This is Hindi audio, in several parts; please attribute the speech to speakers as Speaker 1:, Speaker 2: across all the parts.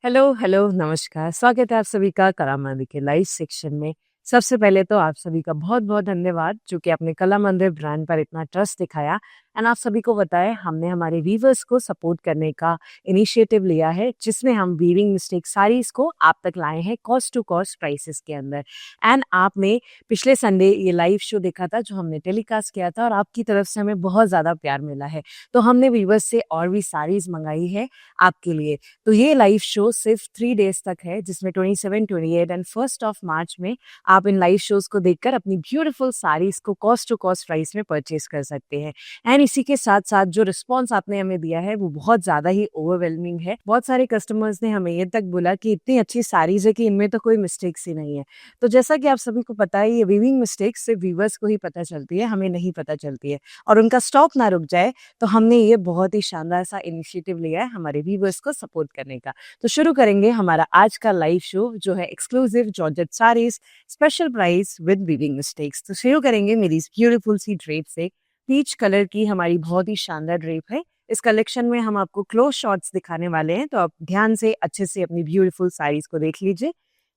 Speaker 1: हेलो, हेलो, नमस्कार। स्वागत है आप सभी का कला मंदिर के लाइव सेक्शन में। सबसे पहले तो आप सभी का बहुत-बहुत धन्यवाद जो कि आपने कला मंदिर ब्रांड पर इतना ट्रस्ट दिखाया एंड आप सभी को बताएँ हमने हमारे व्यूअर्स को सपोर्ट करने का इनिशिएटिव लिया है जिसमें हम वीविंग मिस्टेक साड़ीज़ को आप तक लाए हैं कॉस्ट टू कॉस्ट प्राइसेस के अंदर। एंड आपने पिछले संडे ये लाइव शो देखा था जो हमने टेलीकास्ट किया था और आपकी तरफ से हमें बहुत ज़्यादा प्यार मिला है। तो हमने व्यूअर्स से और भी साड़ीज़ मँगाई है आपके लिए। तो ये लाइव शो सिर्फ 3 डेज़ तक है जिसमें 27, 28 एंड 1st ऑफ मार्च में आप इन लाइव शोज़ को देखकर अपनी ब्यूटीफुल साड़ीज़ को कॉस्ट टू कॉस्ट प्राइस में परचेज़ कर सकते हैं। एंड इसी के साथ-साथ जो रिस्पॉन्स आपने हमें दिया है वो बहुत ज़्यादा ही ओवरवेलमिंग है। बहुत सारे कस्टमर्स ने हमें ये तक बोला कि इतनी अच्छी साड़ीज़ है कि इनमें तो कोई मिस्टेक्स ही नहीं है। तो जैसा कि आप सभी को पता है ये वीविंग मिस्टेक्स सिर्फ वीवर्स को ही पता चलती है, हमें नहीं पता चलती है और उनका स्टॉक ना रुक जाए तो हमने ये बहुत ही शानदार सा इनिशिएटिव लिया है हमारे व्यूअर्स को सपोर्ट करने का। तो शुरू करेंगे हमारा आज का लाइव शो जो है exclusive georgette saris special price with weaving mistakes. तो शुरू करेंगे मेरी इस ब्यूटीफुल सी ड्रेप से। पीच कलर की हमारी बहुत ही शानदार ड्रेप है। इस कलेक्शन में हम आपको क्लोज शॉट्स दिखाने वाले हैं तो आप ध्यान से अच्छे से अपनी ब्यूटीफुल साड़ीज़ को देख लीजिए।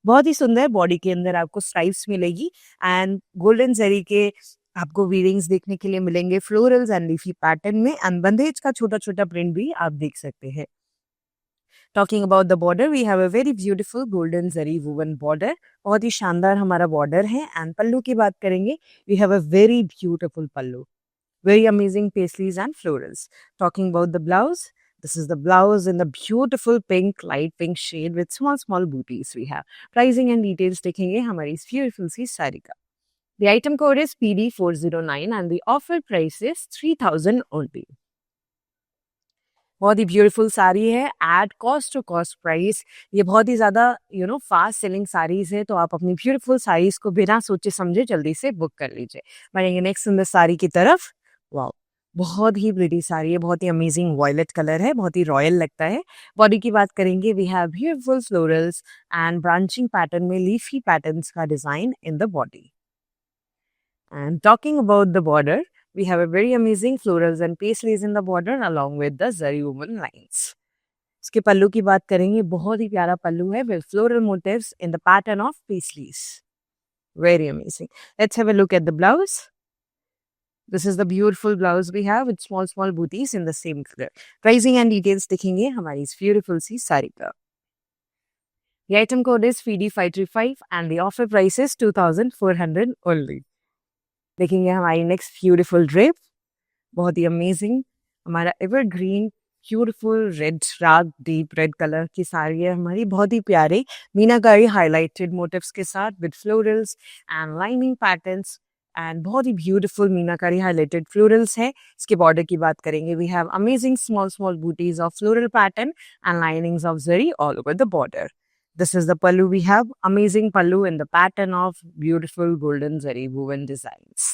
Speaker 1: बहुत ही सुंदर बॉडी के अंदर आपको स्ट्राइप्स मिलेगी एंड गोल्डन जरी के आपको वीविंग्स देखने के लिए मिलेंगे फ्लोरल्स एंड लीफी पैटर्न में एंड बंदेज का छोटा-छोटा प्रिंट भी आप देख सकते हैं। Talking about the border we have a very beautiful golden zari woven border. बहुत ही शानदार हमारा बॉर्डर है एंड पल्लू की बात करेंगे we have a very beautiful pallu. Very amazing paisleys and florals. Talking about the blouse, this is the blouse in the beautiful pink, light pink shade with small, small booties we have. Pricing and details देखेंगे हमारी इस beautiful सी साड़ी का. The item code is PD409 and the offer price is 3000 only. बहुत ही ब्यूटीफुल साड़ी है at cost to cost price. ये बहुत ही ज़्यादा फास्ट सेलिंग साड़ीज़ है तो आप अपनी ब्यूटीफुल साड़ीज़ को बिना सोचे समझे जल्दी से बुक कर लीजिए। बढ़ेंगे नेक्स्ट सुंदर साड़ी की तरफ। वाओ, बहुत ही प्रिटी साड़ी है, बहुत ही अमेजिंग वॉयलेट कलर है, बहुत ही रॉयल लगता है। बॉडी की बात करेंगे we have beautiful florals and branching pattern में लीफी पैटर्न्स का design in the body. And talking about the border, we have a very amazing florals and paisleys in the border along with the zari woven lines. इसके पल्लू की बात करेंगे, बहुत ही प्यारा पल्लू है with floral motifs in the pattern of paisleys. Very amazing. Let's have a look at the blouse. This is the beautiful blouse we have with small small booties in the same color. Pricing and details दिखेंगे हमारी इस beautiful सी साड़ी का. The item code is PD535 and the offer price is 2400 only. देखेंगे हमारी नेक्स्ट ब्यूटीफुल ड्रेप। बहुत ही अमेजिंग हमारा एवरग्रीन ब्यूटीफुल रेड राग डीप रेड कलर की साड़ी है हमारी, बहुत ही प्यारे मीनाकारी हाईलाइटेड मोटिव्स के साथ with florals and lining patterns and बहुत ही ब्यूटीफुल मीनाकारी हाईलाइटेड फ्लोरल्स है। इसके बॉर्डर की बात करेंगे we have amazing small small butis of floral pattern and linings of zari all over the border. This is the pallu we have, amazing pallu in the pattern of beautiful golden zari woven designs.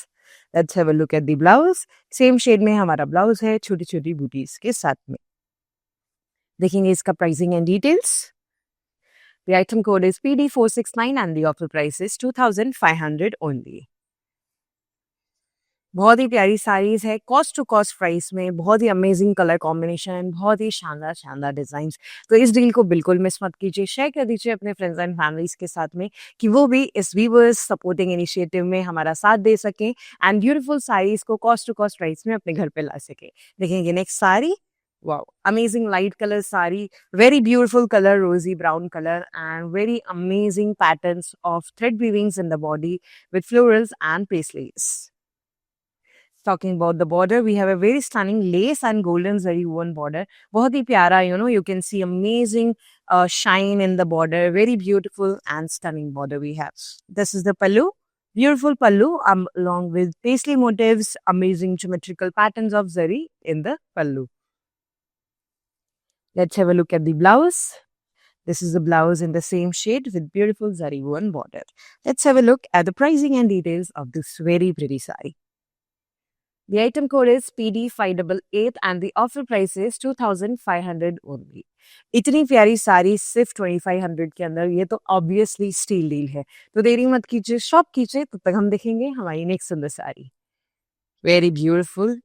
Speaker 1: Let's have a look at the blouse. Same shade में हमारा blouse है छोटी छोटी बूटीज के साथ में। देखेंगे इसका pricing and details. The item code is PD469 and the offer price is 2500 only. बहुत ही प्यारी साड़ीज़ है कॉस्ट टू कॉस्ट प्राइस में, बहुत ही अमेजिंग कलर कॉम्बिनेशन, बहुत ही शानदार शानदार डिज़ाइंस। तो इस डील को बिल्कुल मिस मत कीजिए, शेयर कर दीजिए अपने फ्रेंड्स एंड फैमिलीज़ के साथ में कि वो भी इस वीवर्स सपोर्टिंग इनिशिएटिव में हमारा साथ दे सकें एंड ब्यूटीफुल साड़ीज़ को कॉस्ट टू कॉस्ट प्राइस में अपने घर पे ला सकें। देखेंगे next sari. Wow, amazing light color sari, very beautiful color, rosy brown color, and very amazing patterns of thread weavings in the body with florals and paisleys. Talking about the border, we have a very stunning lace and golden zari woven border. बहुत ही प्यारा, you can see amazing shine in the border. Very beautiful and stunning border we have. This is the pallu. Beautiful pallu along with paisley motifs, amazing geometrical patterns of zari in the pallu. Let's have a look at the blouse. This is the blouse in the same shade with beautiful zari woven border. Let's have a look at the pricing and details of this very pretty saree. The item code is PD588 and the offer price is 2500 only. इतनी प्यारी साड़ी सिर्फ 2500 के अंदर, ये तो ऑब्वियसली स्टील डील है। तो देरी मत कीजिए, शॉप कीजिए, तब तक हम देखेंगे हमारी नेक्स्ट सुंदर sari. Very beautiful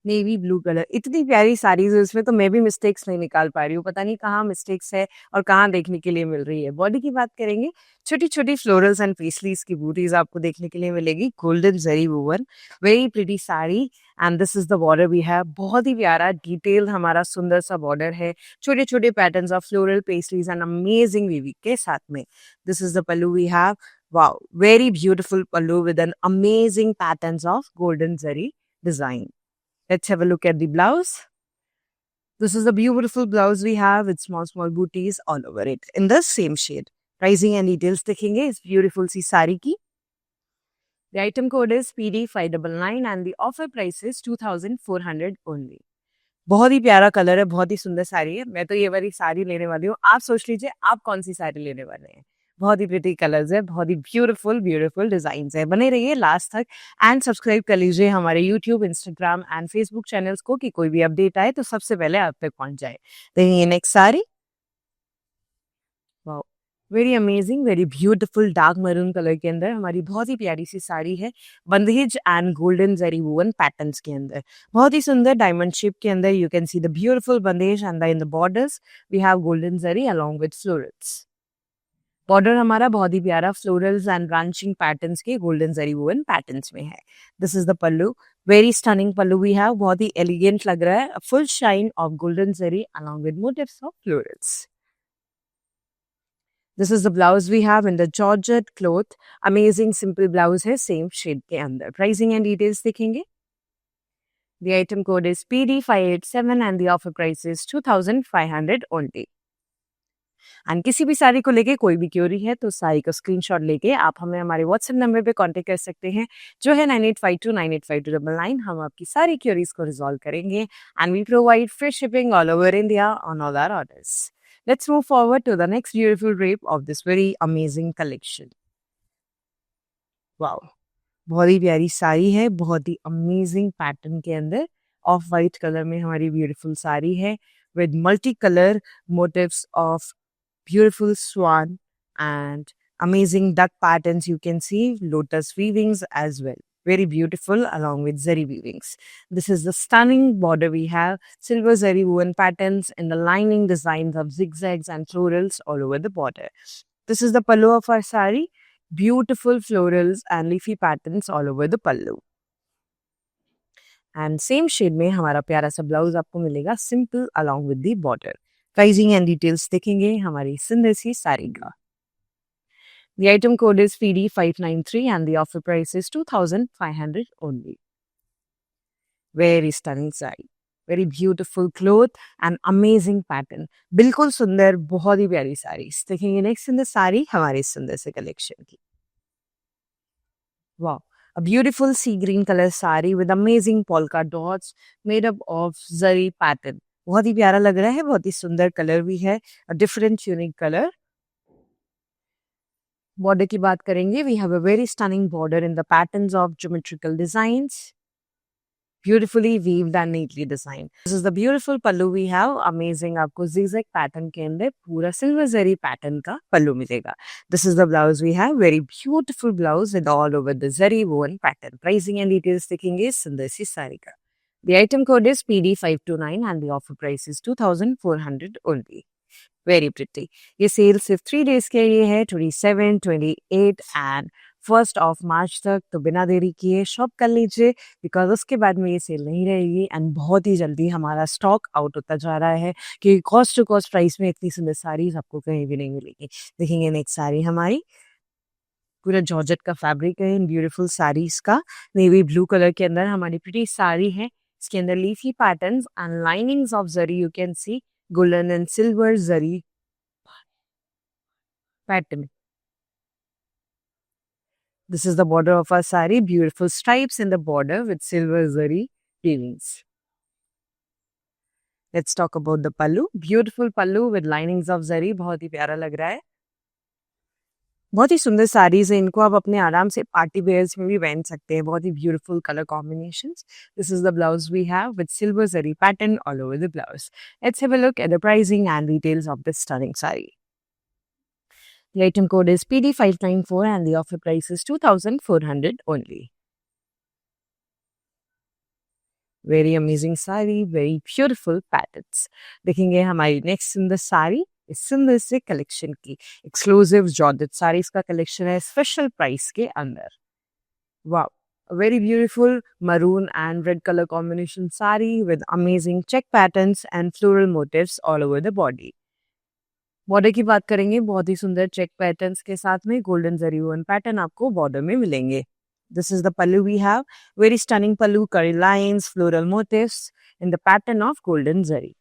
Speaker 1: navy blue colour, इतनी प्यारी साड़ीज़ है उसमें, तो मैं भी मिस्टेक्स नहीं निकाल पा रही हूँ। पता नहीं कहाँ मिस्टेक्स है और कहाँ देखने के लिए मिल रही है। बॉडी की बात करेंगे, छोटी-छोटी फ्लोरल्स एंड पेस्टलीज़ की बूटीज़ आपको देखने के लिए मिलेगी। Golden zari woven, very pretty sari and this is the border we have. बहुत ही प्यारा डिटेल हमारा सुंदर सा बॉर्डर है। छोटे-छोटे patterns of floral paisleys and amazing weaving के साथ में। This is the pallu we have. Wow! Very beautiful pallu with an amazing patterns of golden zari design. Let's have a look at the blouse. This is a beautiful blouse we have with small booties all over it in the same shade. Pricing and details देखेंगे इस beautiful सी साड़ी की. The item code is PD599 and the offer price is 2400 only. बहुत ही प्यारा कलर है, बहुत ही सुंदर साड़ी है। मैं तो ये वाली साड़ी लेने वाली हूँ। आप सोच लीजिए आप कौन सी साड़ी लेने वाले हैं। बहुत ही प्रिटी कलर्स है, बहुत ही ब्यूटीफुल ब्यूटीफुल डिजाइन्स है। बने रहिए लास्ट तक एंड सब्सक्राइब कर लीजिए हमारे YouTube, Instagram and Facebook channels को कि कोई भी अपडेट आए तो सबसे पहले आप तक पहुंच जाए। देखिए next sari, wow, very amazing, very beautiful dark maroon colour के अंदर हमारी बहुत ही प्यारी सी साड़ी है। Bandhej and golden zari woven patterns के अंदर बहुत ही सुंदर डायमंड शेप के अंदर you can see the beautiful bandhej and in the borders we have golden zari along with florals. Border हमारा बहुत ही प्यारा फ्लोरल्स एंड ब्रांचिंग पैटर्न्स के गोल्डन जरी वूवन पैटर्न्स में है। This is the pallu, very stunning pallu we have, बहुत ही एलिगेंट लग रहा है। Full shine of golden zari along with motifs of florals. This is the blouse we have in the Georgette cloth. Amazing simple blouse है same shade के अंदर. Pricing and details देखेंगे. The item code is PD587 and the offer price is 2500 only. And किसी भी साड़ी को लेके कोई भी क्वेरी है तो साड़ी का स्क्रीनशॉट लेके आप हमें हमारे व्हाट्सएप नंबर पे कांटेक्ट कर सकते हैं जो है 9852985299। हम आपकी सारी क्वेरीज को रिजॉल्व करेंगे and we provide free shipping all over India on all our orders. Let's move forward to the next beautiful drape of this very amazing collection. Wow, बहुत ही प्यारी साड़ी है, बहुत ही अमेजिंग पैटर्न के अंदर ऑफ वाइट कलर में हमारी ब्यूटीफुल साड़ी है with multicolor motifs of beautiful swan and amazing duck patterns. You can see lotus weavings as well. Very beautiful along with zari weavings. This is the stunning border we have. Silver zari woven patterns in the lining designs of zigzags and florals all over the border. This is the pallu of our sari. Beautiful florals and leafy patterns all over the pallu. And same shade में हमारा प्यारा सा ब्लाउज आपको मिलेगा simple along with the border. Pricing and details देखेंगे हमारी सुंदर सी साड़ी का. The item code is PD593 and the offer price is 2500 only. Very stunning sari, very beautiful cloth and amazing pattern. बिल्कुल सुंदर, बहुत ही प्यारी साड़ी. देखेंगे नेक्स्ट सुंदर साड़ी हमारे सुंदर से कलेक्शन की. Wow, a beautiful sea green color sari with amazing polka dots made up of zari pattern. बहुत ही प्यारा लग रहा है, बहुत ही सुंदर कलर भी है, a different unique color. Border की बात करेंगे, we have a very stunning border in the patterns of geometrical designs. Beautifully weaved and neatly designed. This is the beautiful pallu we have. Amazing, आपको zigzag pattern के अंदर पूरा silver zari pattern का पल्लू मिलेगा. This is the blouse we have. Very beautiful blouse with all over the zari woven pattern. Pricing and details देखेंगे सुंदर सी साड़ी का. The item code is PD529 and the offer price is 2400 only. Very pretty. ये सेल सिर्फ 3 days के लिए है, 27, 28 एंड 1st of March तक. तो बिना देरी किए शॉप कर लीजिए बिकॉज उसके बाद में ये सेल नहीं रहेगी एंड बहुत ही जल्दी हमारा स्टॉक आउट होता जा रहा है क्योंकि कॉस्ट टू कॉस्ट प्राइस में इतनी सुंदर साड़ीज आपको कहीं भी नहीं मिलेगी. देखेंगे नेक्स्ट साड़ी हमारी पूरा जॉर्जेट का फैब्रिक है इन ब्यूटीफुल साड़ीज का. नेवी ब्लू कलर के अंदर हमारी प्रिटी साड़ी है. इसके अंदर leafy patterns and linings of zari you can C golden and silver zari pattern. This is the border of our sari. Beautiful stripes in the border with silver zari weavings. Let's talk about the pallu. Beautiful pallu with linings of zari. बहुत ही प्यारा लग रहा है. बहुत ही सुंदर साड़ीज है. इनको आप अपने आराम से पार्टी वेयर्स में भी पहन सकते हैं. बहुत ही beautiful colour combinations. This is the blouse we have with silver zari pattern all over the blouse. Let's have a look at the pricing and details of this stunning saree. The item code is PD594 and the offer price is 2400 only. Very amazing sari, very beautiful patterns. देखेंगे हमारी नेक्स्ट सुंदर साड़ी इस सुंदर से कलेक्शन की एक्सक्लूसिव जॉर्जेट साड़ीज का कलेक्शन है स्पेशल प्राइस के अंदर। Wow, a very beautiful maroon and red color combination sari with amazing check patterns and floral motifs all over the body. Border की बात करेंगे, बहुत ही सुंदर चेक पैटर्न्स के साथ में गोल्डन जरी वुवन पैटर्न आपको बॉर्डर में मिलेंगे। This is the pallu we have, very stunning pallu, curvy lines, floral motifs in the pattern of golden zari.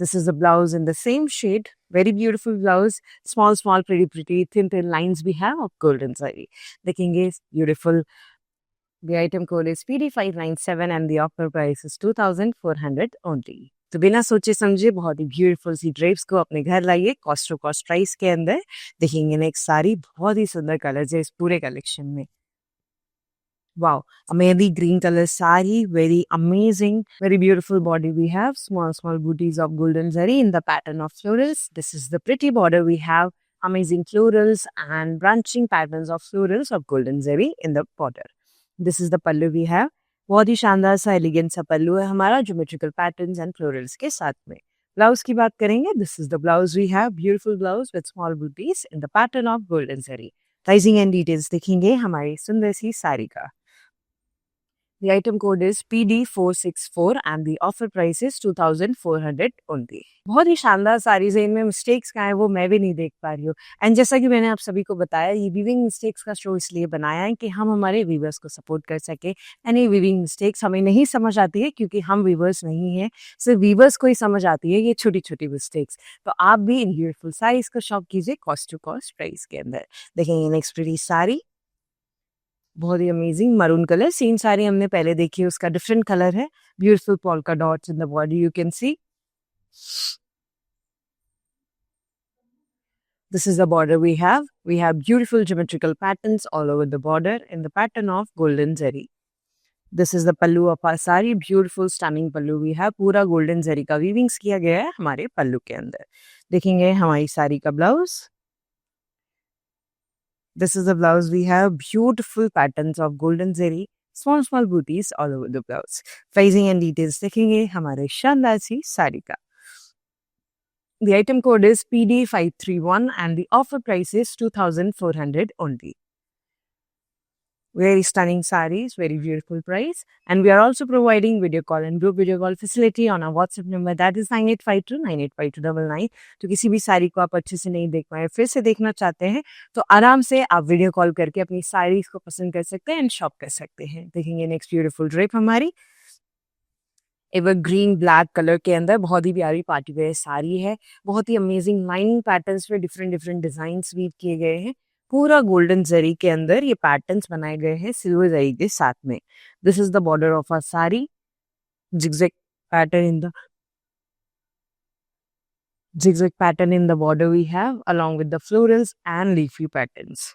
Speaker 1: This is the blouse in the same shade, very beautiful blouse, small pretty thin lines we have of golden zari. देखेंगे beautiful. The item code is PD597 and the offer price is 2400 only. तो बिना सोचे समझे बहुत ही ब्यूटीफुल सी ड्रेप्स को अपने घर लाइए कॉस्ट टू कॉस्ट प्राइस के अंदर। देखेंगे नेक्स्ट साड़ी, बहुत ही सुंदर कलर्स है इस पूरे कलेक्शन में। Wow, a mehndi green color sari, very amazing, very beautiful body we have, small booties of golden zari in the pattern of florals. This is the pretty border we have, amazing florals and branching patterns of florals of golden zari in the border. This is the pallu we have, बहुत ही शानदार सा एलिगेंट सा पल्लू है हमारा ज्योमेट्रिकल पैटर्न्स एंड फ्लोरल्स के साथ में। ब्लाउज की बात करेंगे, this is the blouse we have, beautiful blouse with small butis in the pattern of golden zari. Pricing and details देखेंगे हमारी सुंदर सी साड़ी का। The item code is PD464 and the offer price is 2400 only. बहुत ही शानदार साड़ीज है, इनमें मिस्टेक्स क्या है वो मैं भी नहीं देख पा रही हूँ। एंड जैसा कि मैंने आप सभी को बताया, ये वीविंग मिस्टेक्स का शो इसलिए बनाया है कि हम हमारे वीवर्स को सपोर्ट कर सके। एंड ये वीविंग मिस्टेक्स हमें नहीं समझ आती है क्योंकि हम वीवर्स नहीं हैं, सिर्फ वीवर्स को ही समझ आती है ये छोटी छोटी मिस्टेक्स। तो आप भी इन ब्यूटीफुल साड़ीज को शॉप कीजिए कॉस्ट टू कॉस्ट प्राइस के अंदर। देखेंगे नेक्स्ट प्रीटी साड़ी, बहुत ही amazing maroon colour. Same sari हमने पहले देखी है, उसका डिफरेंट कलर है। Beautiful polka dots in the body you can see. This is the border we have. We have beautiful geometrical patterns all over the border in the pattern of golden zari. This is the pallu of our sari, beautiful stunning pallu we have. पूरा golden zari का weavings किया गया है हमारे पल्लू के अंदर। देखेंगे हमारी साड़ी का blouse. This is the blouse we have, beautiful patterns of golden zari, small booties all over the blouse. Pricing and details देखेंगे हमारे शानदार सी साड़ी का। The item code is PD531 and the offer price is 2400 only. Very stunning sarees, very beautiful price. And we are also providing video call and group video call facility on our WhatsApp number that is 9852985299. तो किसी भी साड़ी को आप अच्छे से नहीं देख पाए, फिर से देखना चाहते हैं तो आराम से आप वीडियो कॉल करके अपनी साड़ीज को पसंद कर सकते हैं एंड शॉप कर सकते हैं। देखेंगे नेक्स्ट ब्यूटीफुल ड्रेप हमारी एवर ग्रीन ब्लैक कलर के अंदर, बहुत ही प्यारी पार्टी वेयर साड़ी है। बहुत ही अमेजिंग लाइनिंग पैटर्न्स पे डिफरेंट डिजाइन्स वीव किए गए हैं। पूरा गोल्डन जरी के अंदर ये पैटर्न्स बनाए गए हैं सिल्वर जरी के साथ में। This is the border of our sari, zigzag pattern in the border we have along with the florals and leafy patterns.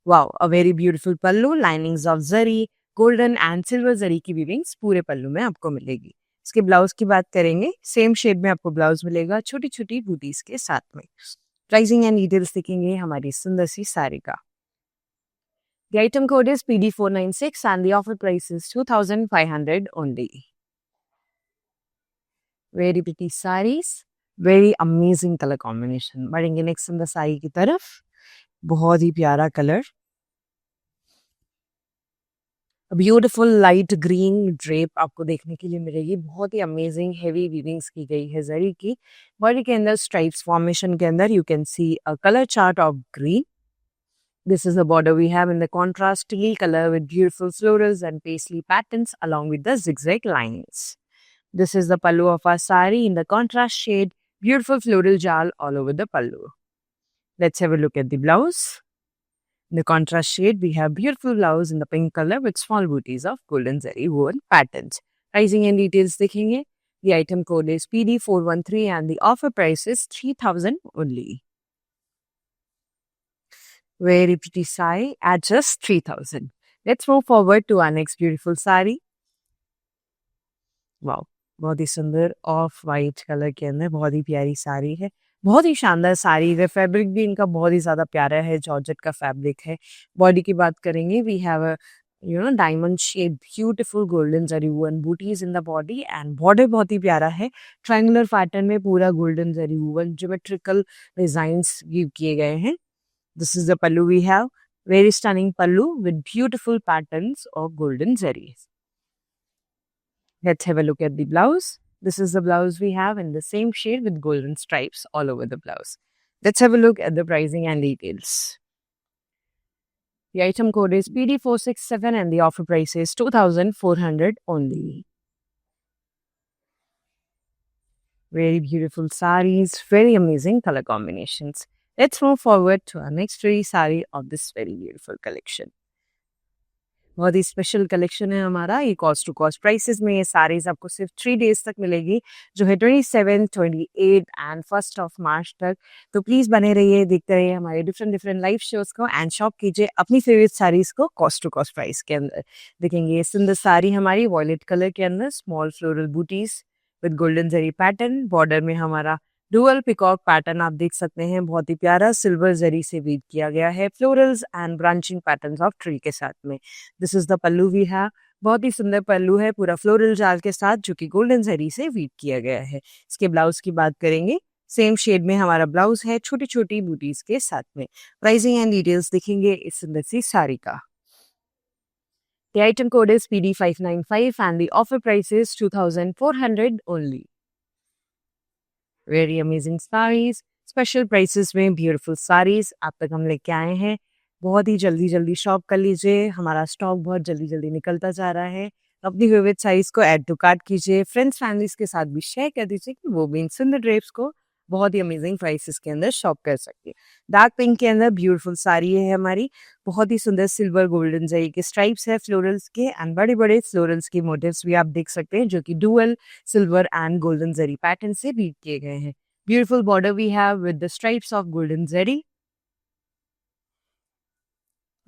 Speaker 1: Wow, a very beautiful pallu, linings of zari, golden and silver zari की वीविंग्स पूरे पल्लू में आपको मिलेगी। इसके ब्लाउज की बात करेंगे, सेम शेड में आपको ब्लाउज मिलेगा छोटी छोटी बूटीज के साथ में। प्राइसिंग एंड डिटेल्स देखेंगे हमारी सुंदर सी साड़ी का। The item code is PD496 and the offer price is 2500 only. Very pretty sarees, very amazing color combination. बढ़ेंगे नेक्स्ट सुंदर साड़ी की तरफ। बहुत ही प्यारा colour, beautiful light green drape आपको देखने के लिए मिलेगी। बहुत ही अमेजिंग हेवी वीविंग्स की गई है जरी की। बॉडी के अंदर स्ट्राइप्स फॉर्मेशन के अंदर you can C a colour chart of green. This is the border we have in the contrast teal color with beautiful florals and paisley patterns along with the zigzag linings. This is the pallu of our sari in the contrast shade, beautiful floral jal all over the pallu. Let's have a look at the blouse. In the contrast shade, we have beautiful blouse in the pink color with small booties of golden zari woven patterns. Pricing and details देखेंगे। The item code is PD413 and the offer price is 3000 only. Very pretty sari at just 3000. Let's move forward to our next beautiful sari. Wow, बहुत ही सुंदर ऑफ वाइट कलर के अंदर बहुत ही प्यारी साड़ी है। बहुत ही शानदार साड़ी है। फैब्रिक भी इनका बहुत ही ज़्यादा प्यारा है, जॉर्जेट का फैब्रिक है। बॉडी की बात करेंगे, we have a diamond shape beautiful golden zari woven butis in the body and border बहुत ही प्यारा है। ट्रायंगुलर पैटर्न में पूरा golden zari woven geometrical designs give किए गए हैं। This is the pallu we have, very stunning pallu with beautiful patterns of golden zaris. Let's have a look at the blouse. This is the blouse we have in the same shade with golden stripes all over the blouse. Let's have a look at the pricing and details. The item code is PD467 and the offer price is 2,400 only. Very beautiful sarees, very amazing color combinations. Let's move forward to our next very saree of this very beautiful collection. बहुत ही स्पेशल कलेक्शन है हमारा। ये कॉस्ट टू कॉस्ट प्राइसेस में ये साड़ीज आपको सिर्फ 3 डेज तक मिलेगी, जो है 27, 28 एंड 1 मार्च तक। तो प्लीज बने रहिए, देखते रहिए हमारे डिफरेंट लाइव शोज को एंड शॉप कीजिए अपनी फेवरेट साड़ीज को कॉस्ट टू कॉस्ट प्राइस के अंदर। देखेंगे ये सुंदर साड़ी हमारी वॉयलेट कलर के अंदर small floral booties with golden zari pattern. Border में हमारा डुअल पिकॉक पैटर्न आप देख सकते हैं, बहुत ही प्यारा सिल्वर जरी से वीव किया गया है, florals and branching patterns of tree के साथ में। This is the pallu we have, बहुत ही सुंदर पल्लू है पूरा फ्लोरल जाल के साथ, जो कि गोल्डन जरी से वीव किया गया है। इसके ब्लाउज की बात करेंगे, सेम शेड में हमारा ब्लाउज है छोटी छोटी बूटीज के साथ में। प्राइसिंग एंड डिटेल्स देखेंगे इस सुंदर सी साड़ी का। The item code is PD595 and the offer price is 2,400 only. Very amazing sarees, special prices में ब्यूटीफुल साड़ीज आप तक हम लेके आए हैं। बहुत ही जल्दी शॉप कर लीजिए, हमारा स्टॉक बहुत जल्दी निकलता जा रहा है। अपनी फेवरेट साइज को ऐड टू कार्ट कीजिए, फ्रेंड्स फैमिलीज के साथ भी शेयर कर दीजिए कि वो भी इन सुंदर ड्रेप्स को बहुत ही अमेजिंग प्राइसेस के अंदर शॉप कर सकते हैं। डार्क पिंक के अंदर ब्यूटीफुल साड़ी है हमारी, बहुत ही सुंदर सिल्वर गोल्डन जरी के स्ट्राइप्स है फ्लोरल्स के एंड बड़े बड़े फ्लोरल्स के मोटिव्स भी आप देख सकते हैं, जो कि dual silver and golden zari pattern से बीट किए गए हैं। Beautiful border we have with the stripes of golden zari.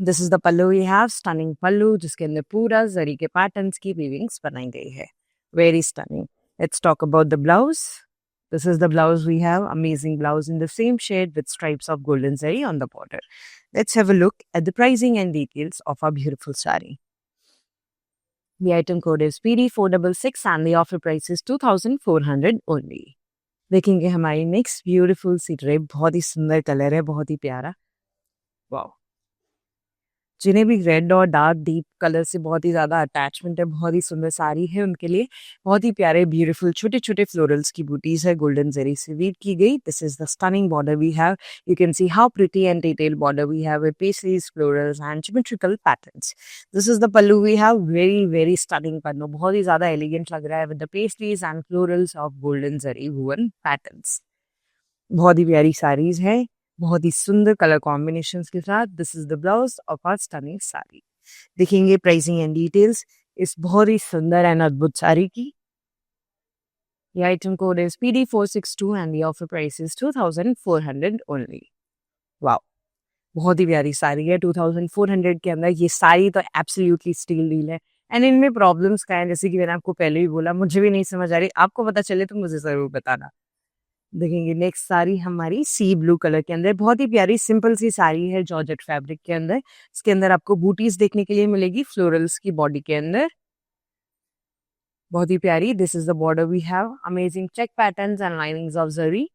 Speaker 1: This is the pallu we have, stunning pallu जिसके अंदर पूरा जरी के पैटर्न्स की वीविंग्स बनाई गई है, very stunning. Let's talk about the blouse. This is the blouse we have, amazing blouse in the same shade with stripes of golden zari on the border. Let's have a look at the pricing and details of our beautiful saree. The item code is PD466 and the offer price is 2,400 only. देखेंगे हमारी नेक्स्ट ब्यूटीफुल सी ड्रेप, बहुत ही सुंदर कलर है, बहुत ही प्यारा। वाओ, जिन्हें भी रेड और डार्क डीप कलर से बहुत ही ज़्यादा अटैचमेंट है, बहुत ही सुंदर साड़ी है उनके लिए। बहुत ही प्यारे ब्यूटीफुल छोटे छोटे फ्लोरल्स की बूटीज है गोल्डन जरी से वीव की गई। This is the stunning border we have, you can see how pretty and detail border we have with pastries florals and geometrical patterns. This is the pallu we have, very stunning pallu, बहुत ही ज़्यादा एलिगेंट लग रहा है with the pastries and florals of golden zari woven patterns. बहुत ही प्यारी साड़ीज है, बहुत ही सुंदर कलर कॉम्बिनेशंस के साथ। This is the blouse of our stunning sari. देखेंगे प्राइसिंग एंड डिटेल्स इस बहुत ही सुंदर एंड अद्भुत साड़ी की। The item code is PD462 and the offer price is 2,400 only. Wow, बहुत ही प्यारी साड़ी है 2,400 के अंदर। ये साड़ी तो एब्सोल्युटली स्टील डील है एंड इनमें प्रॉब्लम्स क्या है, जैसे कि मैंने आपको पहले भी बोला, मुझे भी नहीं समझ आ रही, आपको पता चले तो मुझे जरूर बताना। देखेंगे नेक्स्ट साड़ी हमारी सी ब्लू कलर के अंदर, बहुत ही प्यारी सिंपल सी साड़ी है जॉर्जेट फैब्रिक के अंदर। इसके अंदर आपको बूटीज देखने के लिए मिलेगी फ्लोरल्स की बॉडी के अंदर, बहुत ही प्यारी। This is the border we have, amazing check patterns and linings of zari.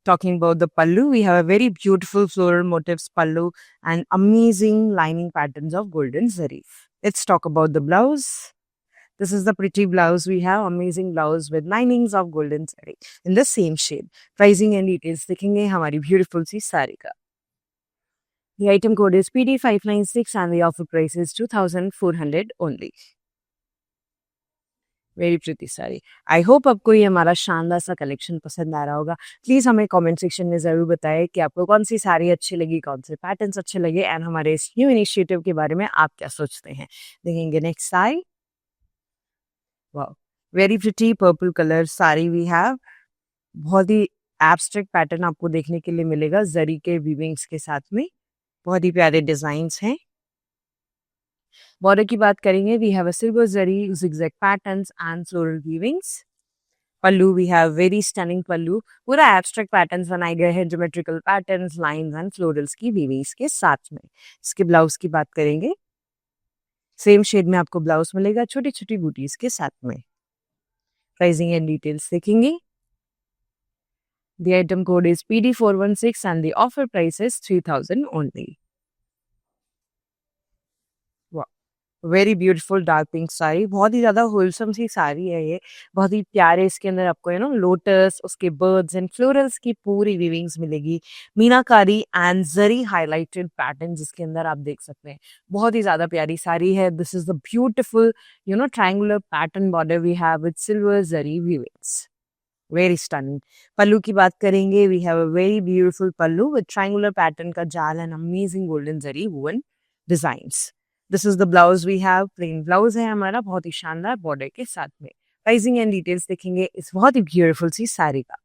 Speaker 1: Talking about the pallu, we have a very beautiful floral motifs pallu and amazing lining patterns of golden zari. Let's talk about the blouse. This is the pretty blouse we have, amazing blouse with linings of golden zari in the same shade. Pricing and details देखेंगे हमारी beautiful सी साड़ी का। The item code is PD596 and the offer price is 2,400 only. Very Preeti sari. I hope आपको ये हमारा शानदार सा कलेक्शन पसंद आ रहा होगा। प्लीज़ हमें कमेंट सेक्शन में ज़रूर बताएं कि आपको कौन सी साड़ी अच्छी लगी, कौन से पैटर्न्स अच्छे लगे एंड हमारे इस न्यू इनिशिएटिव के बारे में आप क्या सोचते हैं। देखेंगे next sari. Wow, very pretty purple colour sari we have, बहुत ही एब्स्ट्रैक्ट पैटर्न आपको देखने के लिए मिलेगा जरी के वीविंग्स के साथ में, बहुत ही प्यारे डिजाइन्स हैं। बॉर्डर की बात करेंगे, we have a silver zari zigzag patterns and floral weavings. Pallu we have very stunning pallu, पूरा एब्स्ट्रैक्ट पैटर्न्स बनाए गए हैं, geometrical patterns, lines and florals की वीविंग्स के साथ में। इसके ब्लाउज की बात करेंगे, सेम शेड में आपको ब्लाउज मिलेगा छोटी-छोटी बूटीज के साथ में। प्राइसिंग एंड डिटेल्स देखेंगे। The item code is PD416 and the offer price is 3000 only. Very beautiful dark pink sari, बहुत ही ज़्यादा होलसम सी साड़ी है ये। बहुत ही प्यारे इसके अंदर आपको लोटस, उसके बर्ड्स एंड फ्लोरल्स की पूरी वीविंग्स मिलेगी। मीनाकारी एंड जरी हाइलाइटेड पैटर्न जिसके अंदर आप देख सकते हैं। बहुत ही ज़्यादा प्यारी साड़ी है। This is the beautiful triangular pattern border we have with silver zari weavings. Very stunning. Pallu की बात करेंगे, we have a very beautiful pallu with triangular pattern का जाल and amazing golden zari woven designs. This is the blouse we have, plain blouse है हमारा, बहुत ही शानदार बॉर्डर के साथ में। प्राइसिंग एंड डिटेल्स देखेंगे इस बहुत ही ब्यूटीफुल सी साड़ी का।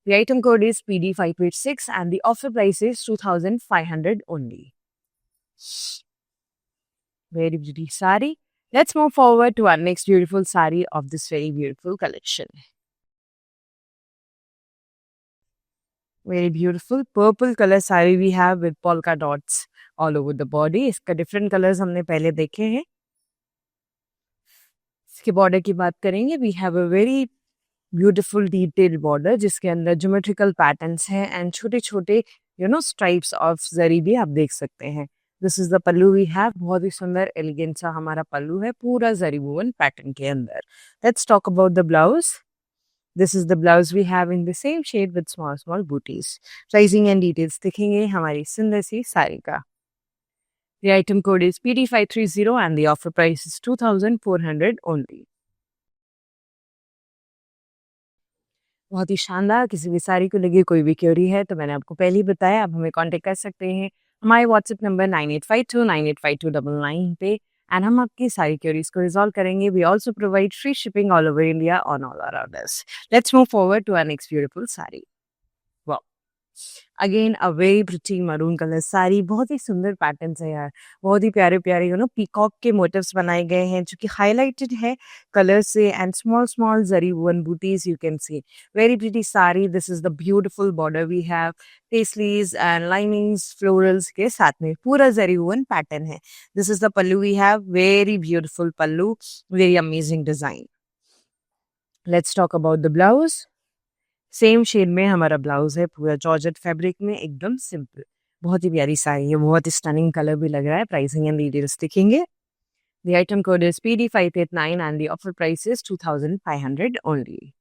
Speaker 1: The item code is PD586 and the offer price is 2500 only. Very pretty sari. Let's move forward to our next beautiful sari of this very beautiful collection. Very beautiful purple color sari we have with polka dots all over the body. इसका different colors हमने पहले देखे हैं। इसके बॉर्डर की बात करेंगे, we have a very beautiful detailed border जिसके अंदर geometrical patterns हैं and छोटे छोटे stripes of जरी भी आप देख सकते हैं। This is the pallu we have, बहुत ही सुंदर एलिगेंट सा हमारा पल्लू है पूरा जरी वुवन पैटर्न के अंदर। Let's talk about the blouse. This is the blouse we have in the same shade with small booties. Pricing and details दिखेंगे हमारी सुंदर सी साड़ी का। The item code is PD530 and the offer price is 2400 only. बहुत ही शानदार। किसी भी साड़ी को लगी कोई भी क्वेरी है तो मैंने आपको पहले ही बताया, आप हमें कांटेक्ट कर सकते हैं हमारे व्हाट्सएप नंबर 9852985299 पे एंड हम आपकी सारी क्वेरीज को रिजॉल्व करेंगे। We also provide free shipping all over India on all our orders. Let's move forward to our next beautiful sari. Wow, again a very pretty maroon colour sari. बहुत ही सुंदर पैटर्न्स है यार, बहुत ही प्यारे प्यारे पीकॉक के मोटिव्स बनाए गए हैं जो कि हाईलाइटेड है कलर से and small zari woven butis you can see. Very pretty sari. This is the beautiful border we have, paisleys and linings florals के साथ में पूरा जरी वुवन पैटर्न है। This is the pallu we have, very beautiful pallu, very amazing design. Let's talk about the blouse. Same shade में हमारा ब्लाउज है, पूरा जॉर्जेट फैब्रिक में, एकदम सिंपल। बहुत ही प्यारी साड़ी है, बहुत ही स्टनिंग कलर भी लग रहा है। प्राइसिंग एंड डिटेल्स दिखेंगे। The item code is PD589 and the offer price is 2500 only.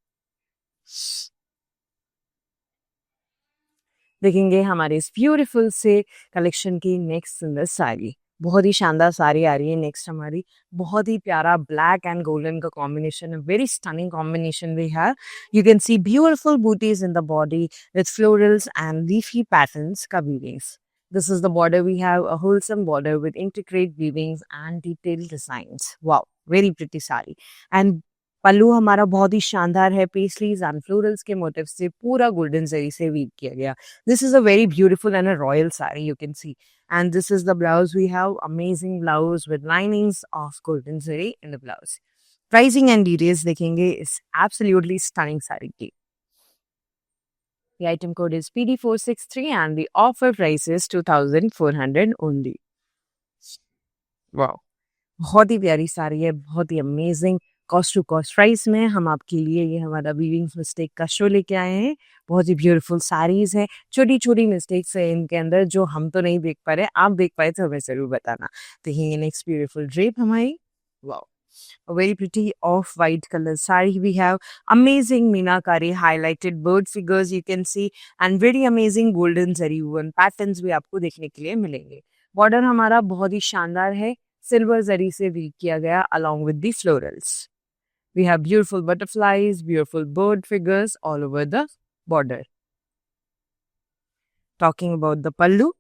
Speaker 1: देखेंगे हमारे इस ब्यूटीफुल से कलेक्शन की नेक्स्ट सुंदर साड़ी। बहुत ही शानदार साड़ी आ रही है नेक्स्ट हमारी। बहुत ही प्यारा ब्लैक एंड गोल्डन का कॉम्बिनेशन है, very stunning combination we have. You can see beautiful butis in the body with florals and leafy patterns का weavings. This is the border we have, a wholesome border with intricate weavings and detailed designs. Wow, very pretty sari. And पल्लू हमारा बहुत ही शानदार है, पेस्लीज एंड फ्लोरल्स के मोटिव से पूरा गोल्डन जरी से वीव किया गया। This is a very beautiful and a royal sari you can see. And this is the blouse we have, amazing blouse with linings of golden zari in the blouse. Pricing and details देखेंगे इस एब्सोल्युटली स्टनिंग साड़ी की। The item code is PD463 and the offer price is 2400 only. Wow, बहुत ही प्यारी साड़ी है, बहुत ही amazing cost to cost price में हम आपके लिए ये हमारा वीविंग्स मिस्टेक का शो लेके आए हैं। बहुत ही ब्यूटीफुल साड़ीज है, छोटी छोटी मिस्टेक्स है इनके अंदर जो हम तो नहीं देख पा रहे, आप देख पाए तो हमें जरूर बताना। देखिए नेक्स्ट ब्यूटीफुल ड्रेप हमारी। Wow, a very pretty off-white color saree we have, amazing meenakari highlighted bird figures you can see and very amazing golden zari woven patterns भी आपको देखने के लिए मिलेंगे। बॉर्डर हमारा बहुत ही शानदार है, सिल्वर जरी से वीव किया गया along with the florals. We have beautiful butterflies, beautiful bird figures all over the border. Talking about the pallu,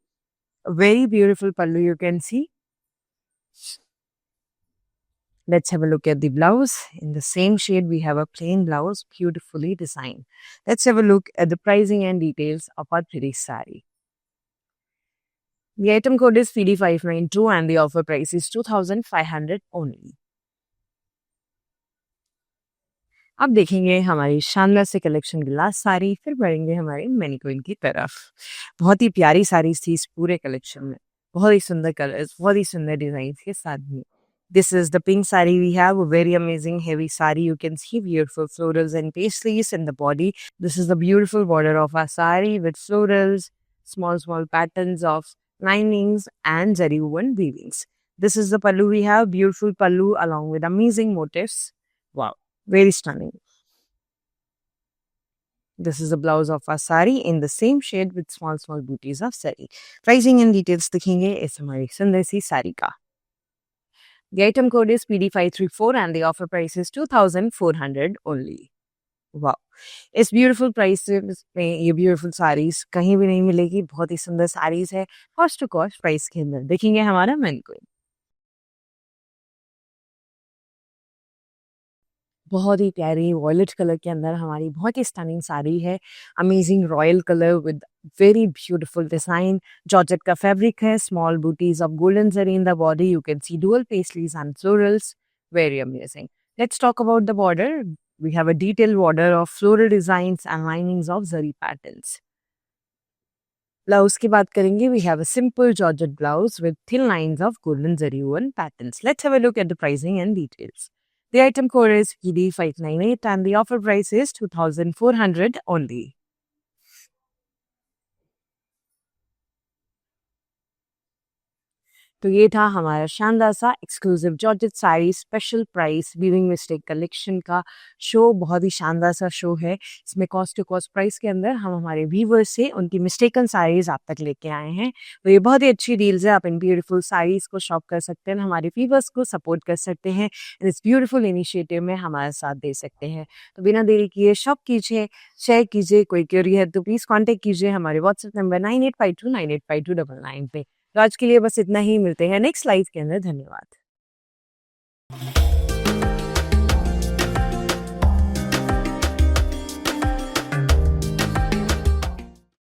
Speaker 1: a very beautiful pallu you can see. Let's have a look at the blouse. In the same shade, we have a plain blouse, beautifully designed. Let's have a look at the pricing and details of our pretty saree. The item code is PD592 and the offer price is 2500 only. अब देखेंगे हमारी शानदार से कलेक्शन की लास्ट साड़ी, फिर बढ़ेंगे हमारे मैनीक्वीन की तरफ। बहुत ही प्यारी साड़ीज थी इस पूरे कलेक्शन में, बहुत ही सुंदर कलर्स, बहुत ही सुंदर डिजाइन के साथ में। This is the pink sari we have, a very amazing heavy sari. You can see beautiful florals and paisleys in the body. This is the beautiful border of our sari with florals, small patterns of linings and zari woven weavings. This is the pallu we have, beautiful pallu along with amazing motifs. Wow, very stunning. This is the blouse of our sari in the same shade with small booties of sari. Pricing and details दिखेंगे इस हमारी सुंदर सी साड़ी का. The item code is PD534 and the offer price is 2400 only. वाह, इस ब्यूटीफुल प्राइसेस में ये ब्यूटीफुल साड़ीज कहीं भी नहीं मिलेगी. बहुत ही सुंदर साड़ीज है कॉस्ट टू कॉस्ट प्राइस के अंदर. देखेंगे हमारा मेन क्वीन. बहुत ही प्यारी वॉयलेट कलर के अंदर हमारी बहुत ही स्टनिंग साड़ी है. Amazing royal colour with very beautiful design. Georgette का फैब्रिक है. Small butis of golden zari in the body. You can see dual paisleys and florals. Very amazing. Let's talk about the border. We have a detailed border of floral designs and linings of zari patterns. Blouse की बात करेंगे. We have a simple georgette blouse with thin lines of golden zari woven patterns. Let's have a look at the pricing and details. The item code is PD598 and the offer price is 2400 only. तो ये था हमारा शानदार सा exclusive georgette sari special price weaving mistake collection का शो. बहुत ही शानदार सा शो है. इसमें कॉस्ट टू कॉस्ट प्राइस के अंदर हम हमारे व्यूवर्स से उनकी मिस्टेकन साड़ीज आप तक लेके आए हैं. तो ये बहुत ही अच्छी डील्स है. आप इन ब्यूटीफुल साड़ीज को शॉप कर सकते हैं, हमारे व्यूवर्स को सपोर्ट कर सकते हैं, इस ब्यूटीफुल इनिशिएटिव में हमारा साथ दे सकते हैं. तो बिना देरी किए शॉप कीजिए, शेयर कीजिए. कोई क्वेरी है तो प्लीज़ कॉन्टेक्ट कीजिए हमारे व्हाट्सएप नंबर 9852985299 पे. तो आज के लिए बस इतना ही. मिलते हैं नेक्स्ट लाइव के अंदर. धन्यवाद.